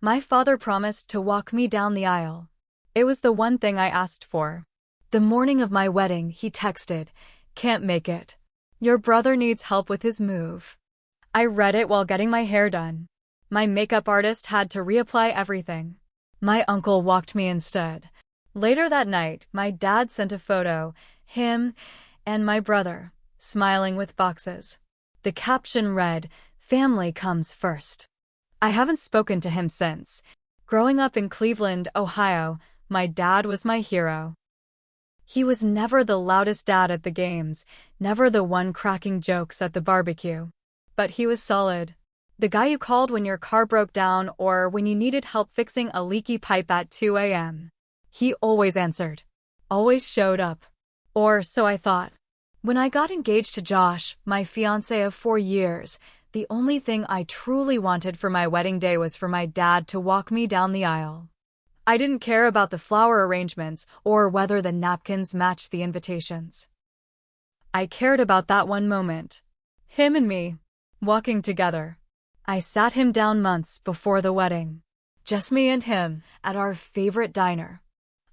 My father promised to walk me down the aisle. It was the one thing I asked for. The morning of my wedding, he texted, "Can't make it. Your brother needs help with his move." I read it while getting my hair done. My makeup artist had to reapply everything. My uncle walked me instead. Later that night, my dad sent a photo, him and my brother, smiling with boxes. The caption read, "Family comes first." I haven't spoken to him since. Growing up in Cleveland, Ohio, my dad was my hero. He was never the loudest dad at the games, never the one cracking jokes at the barbecue. But he was solid. The guy you called when your car broke down or when you needed help fixing a leaky pipe at 2 a.m. He always answered. Always showed up. Or so I thought. When I got engaged to Josh, my fiancé of 4 years, the only thing I truly wanted for my wedding day was for my dad to walk me down the aisle. I didn't care about the flower arrangements or whether the napkins matched the invitations. I cared about that one moment. Him and me, walking together. I sat him down months before the wedding. Just me and him, at our favorite diner.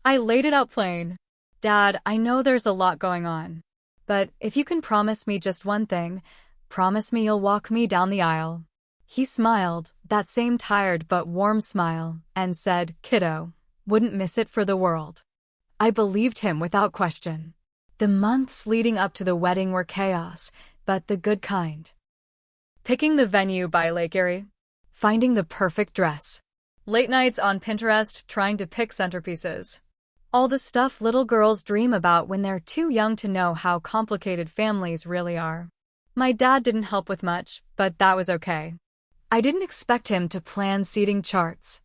I laid it out plain. "Dad, I know there's a lot going on. But if you can promise me just one thing, promise me you'll walk me down the aisle." He smiled, that same tired but warm smile, and said, "Kiddo, wouldn't miss it for the world." I believed him without question. The months leading up to the wedding were chaos, but the good kind. Picking the venue by Lake Erie. Finding the perfect dress. Late nights on Pinterest trying to pick centerpieces. All the stuff little girls dream about when they're too young to know how complicated families really are. My dad didn't help with much, but that was okay. I didn't expect him to plan seating charts.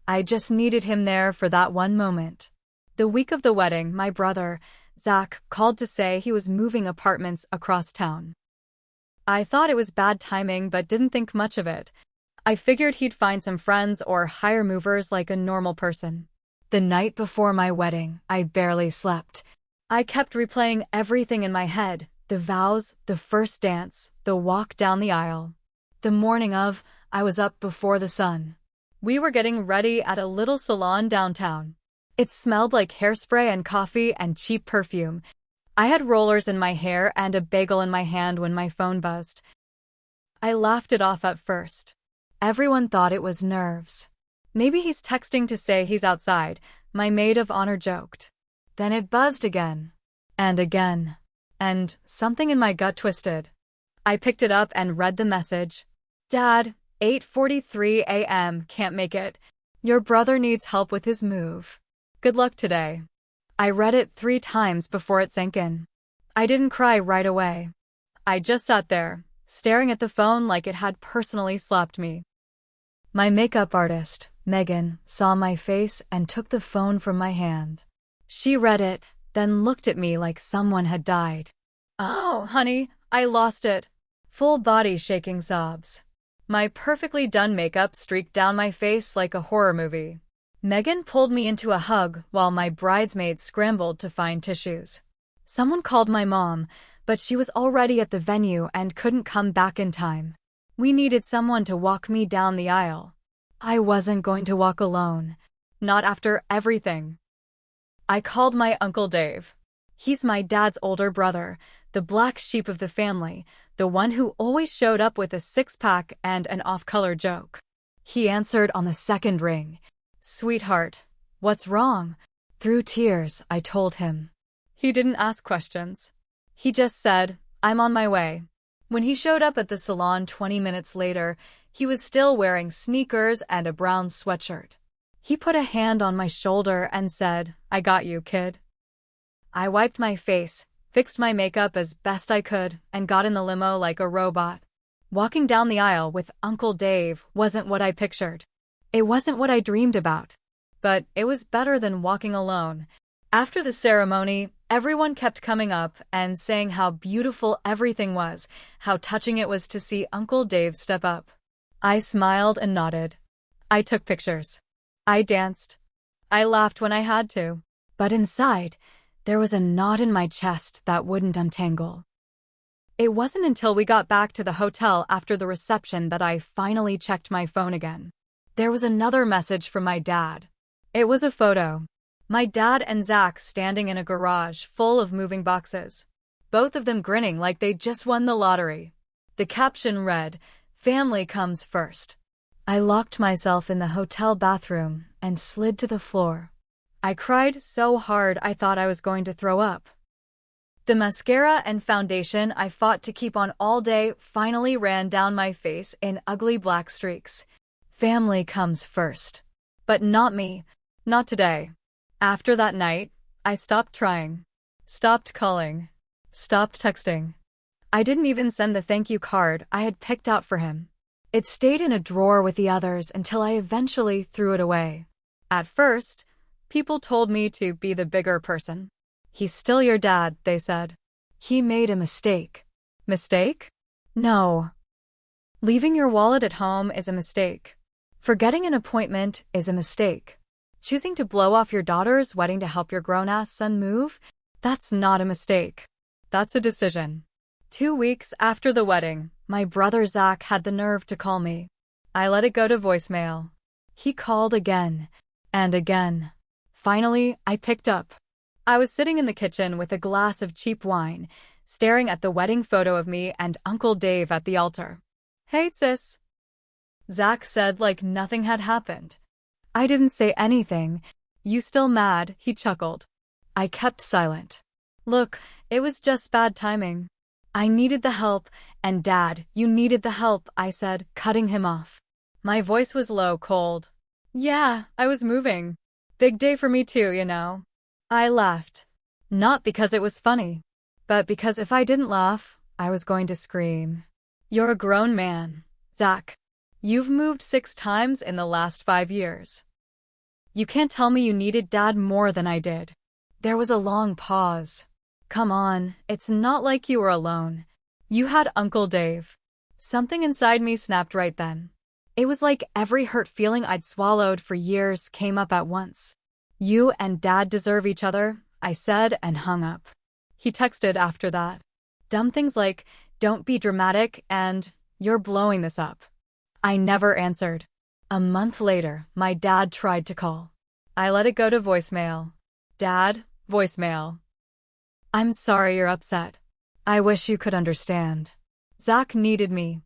I just needed him there for that one moment. The week of the wedding, my brother, Zach, called to say he was moving apartments across town. I thought it was bad timing but didn't think much of it. I figured he'd find some friends or hire movers like a normal person. The night before my wedding, I barely slept. I kept replaying everything in my head, the vows, the first dance, the walk down the aisle. The morning of, I was up before the sun. We were getting ready at a little salon downtown. It smelled like hairspray and coffee and cheap perfume. I had rollers in my hair and a bagel in my hand when my phone buzzed. I laughed it off at first. Everyone thought it was nerves. "Maybe he's texting to say he's outside," my maid of honor joked. Then it buzzed again. And again. And something in my gut twisted. I picked it up and read the message. "Dad, 8:43 a.m. Can't make it. Your brother needs help with his move. Good luck today." I read it 3 times before it sank in. I didn't cry right away. I just sat there, staring at the phone like it had personally slapped me. My makeup artist, Megan, saw my face and took the phone from my hand. She read it, then looked at me like someone had died. "Oh, honey, I lost it." Full body shaking sobs. My perfectly done makeup streaked down my face like a horror movie. Megan pulled me into a hug while my bridesmaids scrambled to find tissues. Someone called my mom, but she was already at the venue and couldn't come back in time. We needed someone to walk me down the aisle. I wasn't going to walk alone. Not after everything. I called my Uncle Dave. He's my dad's older brother, the black sheep of the family, the one who always showed up with a 6-pack and an off-color joke. He answered on the second ring. "Sweetheart, what's wrong?" Through tears, I told him. He didn't ask questions. He just said, "I'm on my way." When he showed up at the salon 20 minutes later, he was still wearing sneakers and a brown sweatshirt. He put a hand on my shoulder and said, "I got you, kid." I wiped my face, fixed my makeup as best I could, and got in the limo like a robot. Walking down the aisle with Uncle Dave wasn't what I pictured. It wasn't what I dreamed about. But it was better than walking alone. After the ceremony, everyone kept coming up and saying how beautiful everything was, how touching it was to see Uncle Dave step up. I smiled and nodded. I took pictures. I danced. I laughed when I had to. But inside, there was a knot in my chest that wouldn't untangle. It wasn't until we got back to the hotel after the reception that I finally checked my phone again. There was another message from my dad. It was a photo. My dad and Zach standing in a garage full of moving boxes. Both of them grinning like they just won the lottery. The caption read, "Family comes first." I locked myself in the hotel bathroom and slid to the floor. I cried so hard I thought I was going to throw up. The mascara and foundation I fought to keep on all day finally ran down my face in ugly black streaks. Family comes first. But not me. Not today. After that night, I stopped trying. Stopped calling. Stopped texting. I didn't even send the thank you card I had picked out for him. It stayed in a drawer with the others until I eventually threw it away. At first, people told me to be the bigger person. He's still your dad, they said. He made a mistake. Mistake? No. Leaving your wallet at home is a mistake. Forgetting an appointment is a mistake. Choosing to blow off your daughter's wedding to help your grown-ass son move? That's not a mistake. That's a decision. 2 weeks after the wedding, my brother Zach had the nerve to call me. I let it go to voicemail. He called again and again. Finally, I picked up. I was sitting in the kitchen with a glass of cheap wine, staring at the wedding photo of me and Uncle Dave at the altar. "Hey, sis," Zach said like nothing had happened. I didn't say anything. "You still mad?" he chuckled. I kept silent. "Look, it was just bad timing. I needed the help, and Dad, you needed the help," I said, cutting him off. My voice was low, cold. "Yeah, I was moving. Big day for me too, you know." I laughed. Not because it was funny, but because if I didn't laugh, I was going to scream. "You're a grown man, Zach. You've moved 6 times in the last 5 years. You can't tell me you needed Dad more than I did." There was a long pause. "Come on, it's not like you were alone. You had Uncle Dave." Something inside me snapped right then. It was like every hurt feeling I'd swallowed for years came up at once. "You and Dad deserve each other," I said and hung up. He texted after that. Dumb things like, "Don't be dramatic," and "You're blowing this up." I never answered. A month later, my dad tried to call. I let it go to voicemail. "Dad, voicemail. I'm sorry you're upset. I wish you could understand. Zach needed me.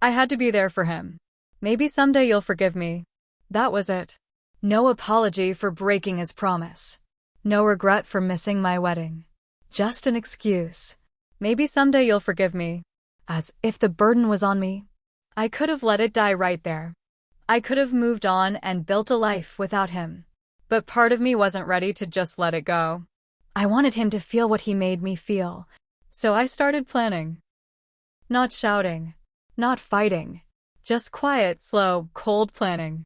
I had to be there for him. Maybe someday you'll forgive me." That was it. No apology for breaking his promise. No regret for missing my wedding. Just an excuse. "Maybe someday you'll forgive me." As if the burden was on me. I could have let it die right there. I could have moved on and built a life without him. But part of me wasn't ready to just let it go. I wanted him to feel what he made me feel. So I started planning. Not shouting. Not fighting. Just quiet, slow, cold planning.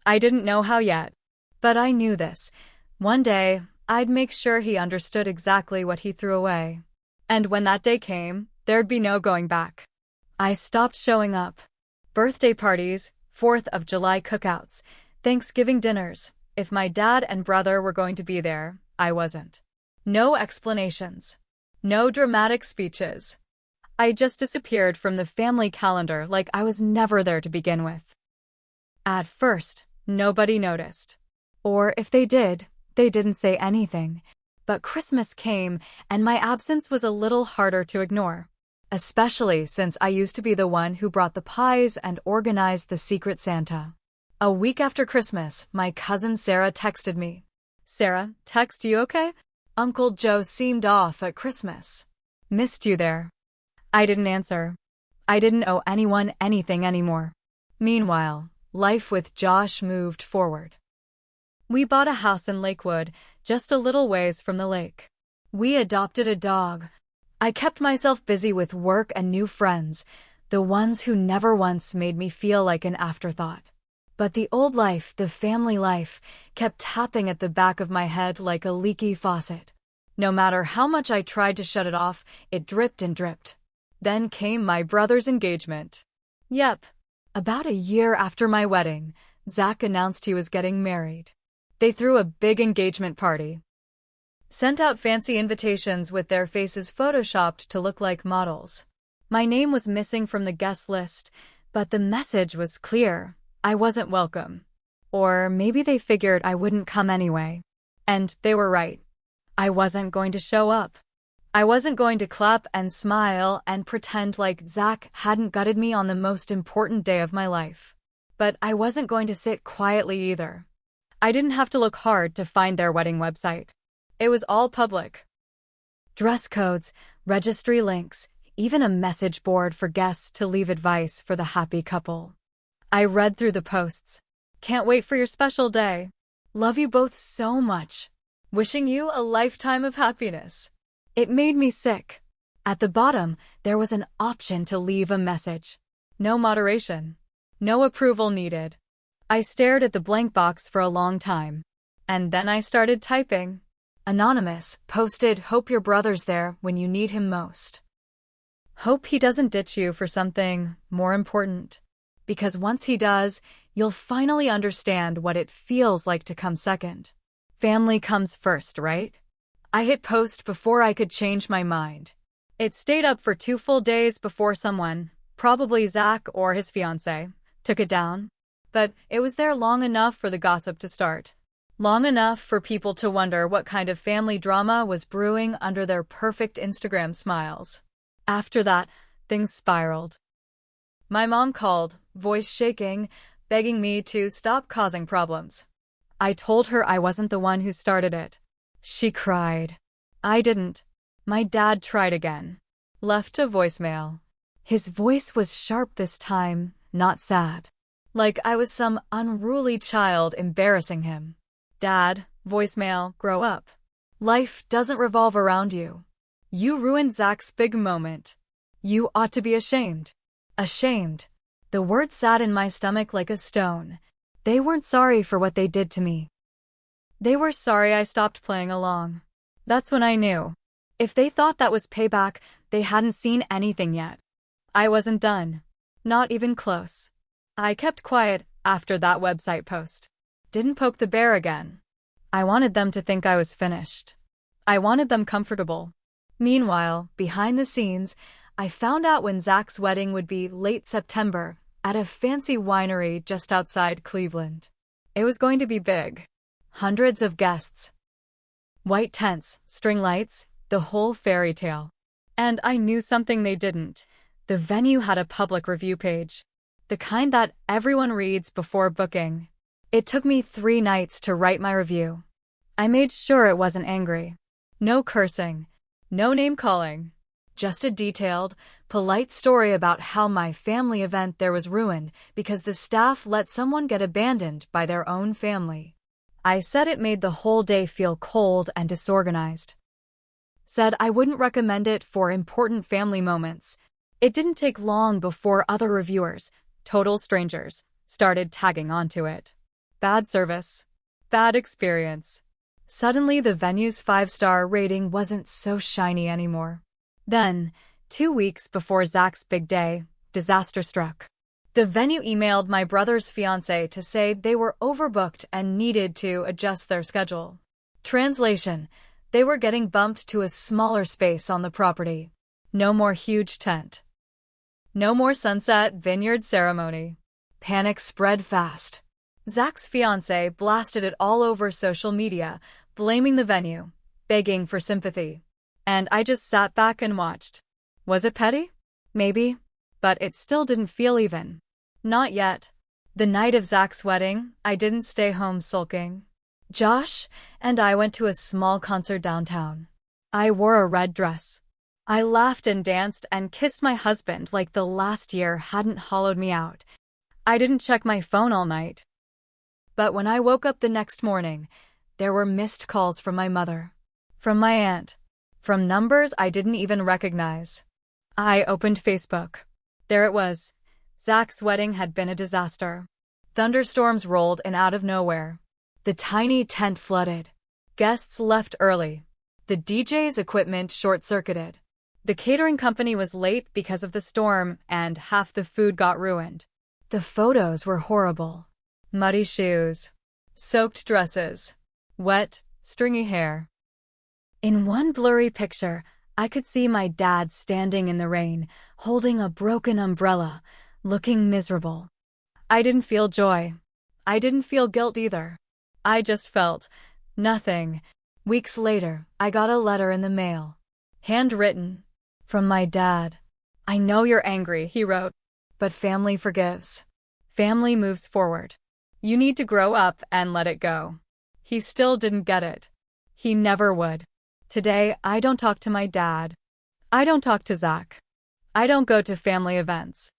I didn't know how yet. But I knew this. One day, I'd make sure he understood exactly what he threw away. And when that day came, there'd be no going back. I stopped showing up. Birthday parties, 4th of July cookouts, Thanksgiving dinners. If my dad and brother were going to be there, I wasn't. No explanations. No dramatic speeches. I just disappeared from the family calendar like I was never there to begin with. At first, nobody noticed. Or if they did, they didn't say anything. But Christmas came, and my absence was a little harder to ignore. Especially since I used to be the one who brought the pies and organized the Secret Santa. A week after Christmas, my cousin Sarah texted me. "Sarah, text you okay? Uncle Joe seemed off at Christmas. Missed you there." I didn't answer. I didn't owe anyone anything anymore. Meanwhile, life with Josh moved forward. We bought a house in Lakewood, just a little ways from the lake. We adopted a dog. I kept myself busy with work and new friends, the ones who never once made me feel like an afterthought. But the old life, the family life, kept tapping at the back of my head like a leaky faucet. No matter how much I tried to shut it off, it dripped and dripped. Then came my brother's engagement. Yep. About a year after my wedding, Zach announced he was getting married. They threw a big engagement party. Sent out fancy invitations with their faces photoshopped to look like models. My name was missing from the guest list, but the message was clear. I wasn't welcome. Or maybe they figured I wouldn't come anyway. And they were right. I wasn't going to show up. I wasn't going to clap and smile and pretend like Zach hadn't gutted me on the most important day of my life. But I wasn't going to sit quietly either. I didn't have to look hard to find their wedding website. It was all public. Dress codes, registry links, even a message board for guests to leave advice for the happy couple. I read through the posts. Can't wait for your special day. Love you both so much. Wishing you a lifetime of happiness. It made me sick. At the bottom, there was an option to leave a message. No moderation. No approval needed. I stared at the blank box for a long time. And then I started typing. Anonymous posted, "Hope your brother's there when you need him most. Hope he doesn't ditch you for something more important. Because once he does, you'll finally understand what it feels like to come second. Family comes first, right?" I hit post before I could change my mind. It stayed up for 2 full days before someone, probably Zach or his fiancée, took it down. But it was there long enough for the gossip to start. Long enough for people to wonder what kind of family drama was brewing under their perfect Instagram smiles. After that, things spiraled. My mom called, voice shaking, begging me to stop causing problems. I told her I wasn't the one who started it. She cried. I didn't. My dad tried again. Left a voicemail. His voice was sharp this time, not sad. Like I was some unruly child embarrassing him. Dad, voicemail, grow up. Life doesn't revolve around you. You ruined Zach's big moment. You ought to be ashamed. Ashamed. The word sat in my stomach like a stone. They weren't sorry for what they did to me. They were sorry I stopped playing along. That's when I knew. If they thought that was payback, they hadn't seen anything yet. I wasn't done. Not even close. I kept quiet after that website post. Didn't poke the bear again. I wanted them to think I was finished. I wanted them comfortable. Meanwhile, behind the scenes, I found out when Zach's wedding would be late September at a fancy winery just outside Cleveland. It was going to be big. Hundreds of guests. White tents, string lights, the whole fairy tale. And I knew something they didn't. The venue had a public review page. The kind that everyone reads before booking. It took me 3 nights to write my review. I made sure it wasn't angry. No cursing. No name-calling. Just a detailed, polite story about how my family event there was ruined because the staff let someone get abandoned by their own family. I said it made the whole day feel cold and disorganized. Said I wouldn't recommend it for important family moments. It didn't take long before other reviewers, total strangers, started tagging onto it. Bad service. Bad experience. Suddenly the venue's 5-star rating wasn't so shiny anymore. Then, 2 weeks before Zach's big day, disaster struck. The venue emailed my brother's fiancé to say they were overbooked and needed to adjust their schedule. Translation: they were getting bumped to a smaller space on the property. No more huge tent. No more sunset vineyard ceremony. Panic spread fast. Zach's fiancé blasted it all over social media, blaming the venue, begging for sympathy. And I just sat back and watched. Was it petty? Maybe. But it still didn't feel even. Not yet. The night of Zach's wedding, I didn't stay home sulking. Josh and I went to a small concert downtown. I wore a red dress. I laughed and danced and kissed my husband like the last year hadn't hollowed me out. I didn't check my phone all night. But when I woke up the next morning, there were missed calls from my mother. From my aunt. From numbers I didn't even recognize. I opened Facebook. There it was. Zach's wedding had been a disaster. Thunderstorms rolled in out of nowhere. The tiny tent flooded. Guests left early. The DJ's equipment short-circuited. The catering company was late because of the storm, and half the food got ruined. The photos were horrible. Muddy shoes. Soaked dresses. Wet, stringy hair. In one blurry picture, I could see my dad standing in the rain, holding a broken umbrella, looking miserable. I didn't feel joy. I didn't feel guilt either. I just felt nothing. Weeks later, I got a letter in the mail. Handwritten. From my dad. I know you're angry, he wrote. But family forgives. Family moves forward. You need to grow up and let it go. He still didn't get it. He never would. Today, I don't talk to my dad. I don't talk to Zach. I don't go to family events.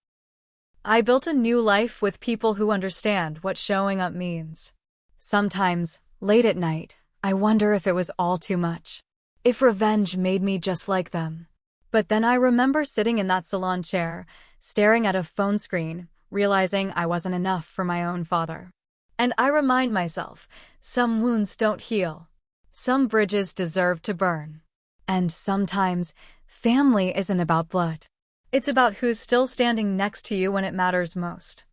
I built a new life with people who understand what showing up means. Sometimes, late at night, I wonder if it was all too much. If revenge made me just like them. But then I remember sitting in that salon chair, staring at a phone screen, realizing I wasn't enough for my own father. And I remind myself, some wounds don't heal. Some bridges deserve to burn. And sometimes, family isn't about blood. It's about who's still standing next to you when it matters most.